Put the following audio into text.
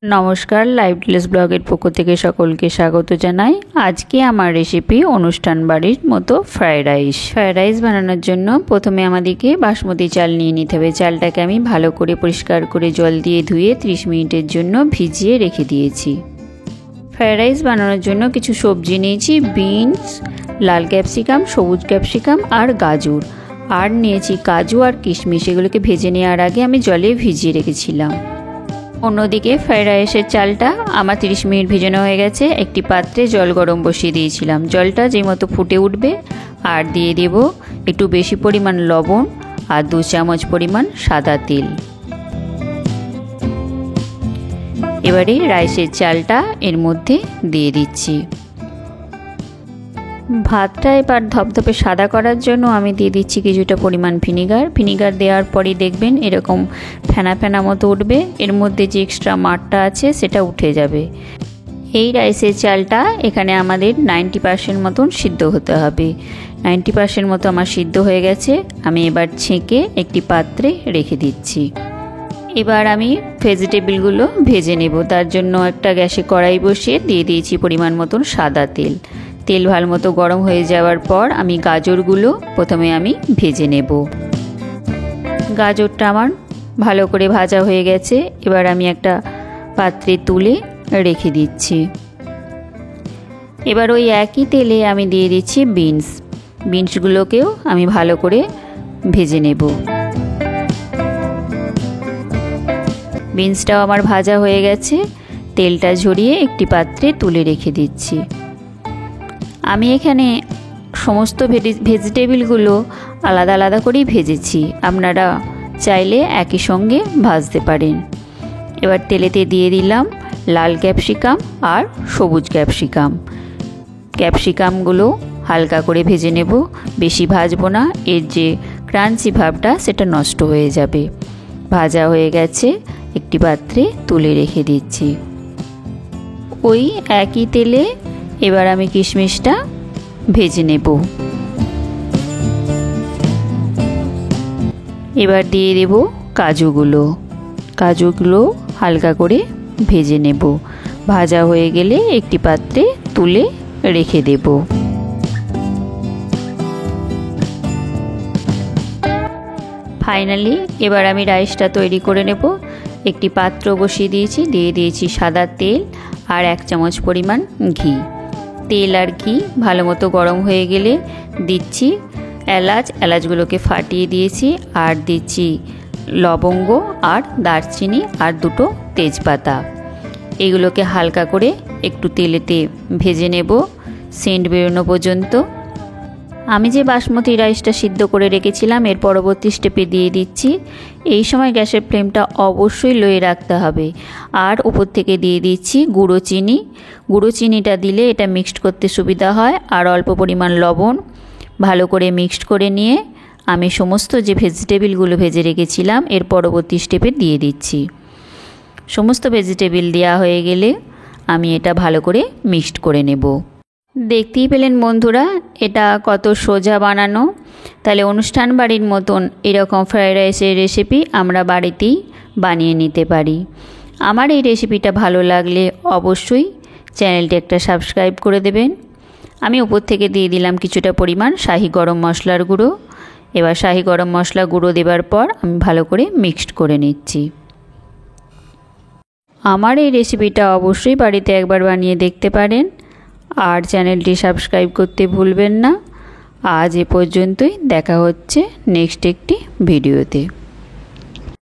নমস্কার, live details ব্লগের পক্ষ থেকে সকলকে স্বাগত জানাই। আজকে আমার রেসিপি অনুষ্ঠান বাড়ির মতো ফ্রাইড রাইস বানানোর জন্য প্রথমে আমাদেরকে বাসমতি চাল নিয়ে নিতে হবে। চালটাকে আমি ভালো করে পরিষ্কার করে জল দিয়ে ধুয়ে 30 মিনিটের জন্য ভিজিয়ে রেখে দিয়েছি। ফ্রাইড রাইস বানানোর জন্য কিছু সবজি নিয়েছি, বিনস, লাল ক্যাপসিকাম, সবুজ ক্যাপসিকাম আর গাজর, আর নিয়েছি কাজু আর কিশমিশ। এগুলোকে ভেজে নেওয়ার আগে আমি জলে ভিজিয়ে রেখেছিলাম। অন্যদিকে ফ্রাইড রাইসের চালটা আমার 30 মিনিট ভিজানো হয়ে গেছে। একটি পাত্রে জল গরম বসিয়ে দিয়েছিলাম। জলটা যেই মতো ফুটে উঠবে আর দিয়ে দেব একটু বেশি পরিমাণ লবণ আর 2 চামচ পরিমাণ সাদা তেল। এবারে রাইসের চালটা এর মধ্যে দিয়ে দিচ্ছি। ভাতটা এবার ধপধপে সাদা করার জন্য আমি দিয়ে দিচ্ছি কিছুটা পরিমাণ ভিনিগার দেওয়ার পরই দেখবেন এরকম ফেনা ফেনা মতো উঠবে। এর মধ্যে যে এক্সট্রা মাঠটা আছে সেটা উঠে যাবে। এই রাইসের চালটা এখানে আমাদের 90% মতন সিদ্ধ হতে হবে। 90% মতো আমার সিদ্ধ হয়ে গেছে। আমি এবার ছেঁকে একটি পাত্রে রেখে দিচ্ছি। এবার আমি ভেজিটেবলগুলো ভেজে নেব। তার জন্য একটা গ্যাসে কড়াই বসিয়ে দিয়ে দিয়েছি পরিমাণ মতন সাদা তেল। তেল ভালো মতো গরম হয়ে যাওয়ার পর আমি গাজরগুলো প্রথমে আমি ভেজে নেব। গাজরটা আমার ভালো করে ভাজা হয়ে গেছে। এবার আমি একটা পাত্রে তুলে রেখে দিচ্ছি। এবার ওই একই তেলে আমি দিয়ে দিচ্ছি বিনসগুলোকেও আমি ভালো করে ভেজে নেব। বিনসটাও আমার ভাজা হয়ে গেছে। তেলটা ঝরিয়ে একটি পাত্রে তুলে রেখে দিচ্ছি। আমি এখানে সমস্ত ভেজিটেবলগুলো আলাদা আলাদা করেই ভেজেছি। আপনারা চাইলে একই সঙ্গে ভাজতে পারেন। এবার তেলেতে দিয়ে দিলাম লাল ক্যাপসিকাম আর সবুজ ক্যাপসিকামগুলো হালকা করে ভেজে নেব। বেশি ভাজবো না, এর যে ক্রাঞ্চি ভাবটা সেটা নষ্ট হয়ে যাবে। ভাজা হয়ে গেছে, একটি পাত্রে তুলে রেখে দিচ্ছি। ওই একই তেলে এবার আমি কিশমিশটা ভেজে নেব। এবার দিয়ে দেব কাজুগুলো হালকা করে ভেজে নেব। ভাজা হয়ে গেলে একটি পাত্রে তুলে রেখে দেব। ফাইনালি এবার আমি রাইসটা তৈরি করে নেব। একটি পাত্র বসিয়ে দিয়েছি, দিয়ে দিয়েছি সাদা তেল আর 1 চামচ পরিমাণ ঘি। তেল আর ঘি ভালো মতো গরম হয়ে গেলে দিচ্ছি এলাচগুলোকে ফাটিয়ে দিয়েছি, আর দিচ্ছি লবঙ্গ আর দারচিনি আর 2টো তেজপাতা। এগুলোকে হালকা করে একটু তেলেতে ভেজে নেব সেন্ট বেরোনো পর্যন্ত। আমি যে বাসমতি রাইসটা সিদ্ধ করে রেখেছিলাম এর পরবর্তী স্টেপে দিয়ে দিচ্ছি। এই সময় গ্যাসের ফ্লেমটা অবশ্যই লোয়ে রাখতে হবে। আর উপর থেকে দিয়ে দিচ্ছি গুঁড়ো চিনিটা দিলে এটা মিক্সড করতে সুবিধা হয়। আর অল্প পরিমাণ লবণ। ভালো করে মিক্সড করে নিয়ে আমি সমস্ত যে ভেজিটেবলগুলো ভেজে রেখেছিলাম এর পরবর্তী স্টেপে দিয়ে দিচ্ছি। সমস্ত ভেজিটেবল দেওয়া হয়ে গেলে আমি এটা ভালো করে মিক্সড করে নেব। দেখতেই পেলেন বন্ধুরা, এটা কত সোজা বানানো। তাহলে অনুষ্ঠান বাড়ির মতন এরকম ফ্রাইড রাইসের রেসিপি আমরা বাড়িতেই বানিয়ে নিতে পারি। আমার এই রেসিপিটা ভালো লাগলে অবশ্যই চ্যানেলটি একটা সাবস্ক্রাইব করে দেবেন। আমি উপর থেকে দিয়ে দিলাম কিছুটা পরিমাণ শাহি গরম মশলার গুঁড়ো। এবার শাহি গরম মশলা গুঁড়ো দেবার পর আমি ভালো করে মিক্সড করে নিচ্ছি। আমার এই রেসিপিটা অবশ্যই বাড়িতে একবার বানিয়ে দেখতে পারেন। আর চ্যানেলটি সাবস্ক্রাইব করতে ভুলবেন না। আজ এ পর্যন্তই, দেখা হচ্ছে নেক্সট একটি ভিডিওতে।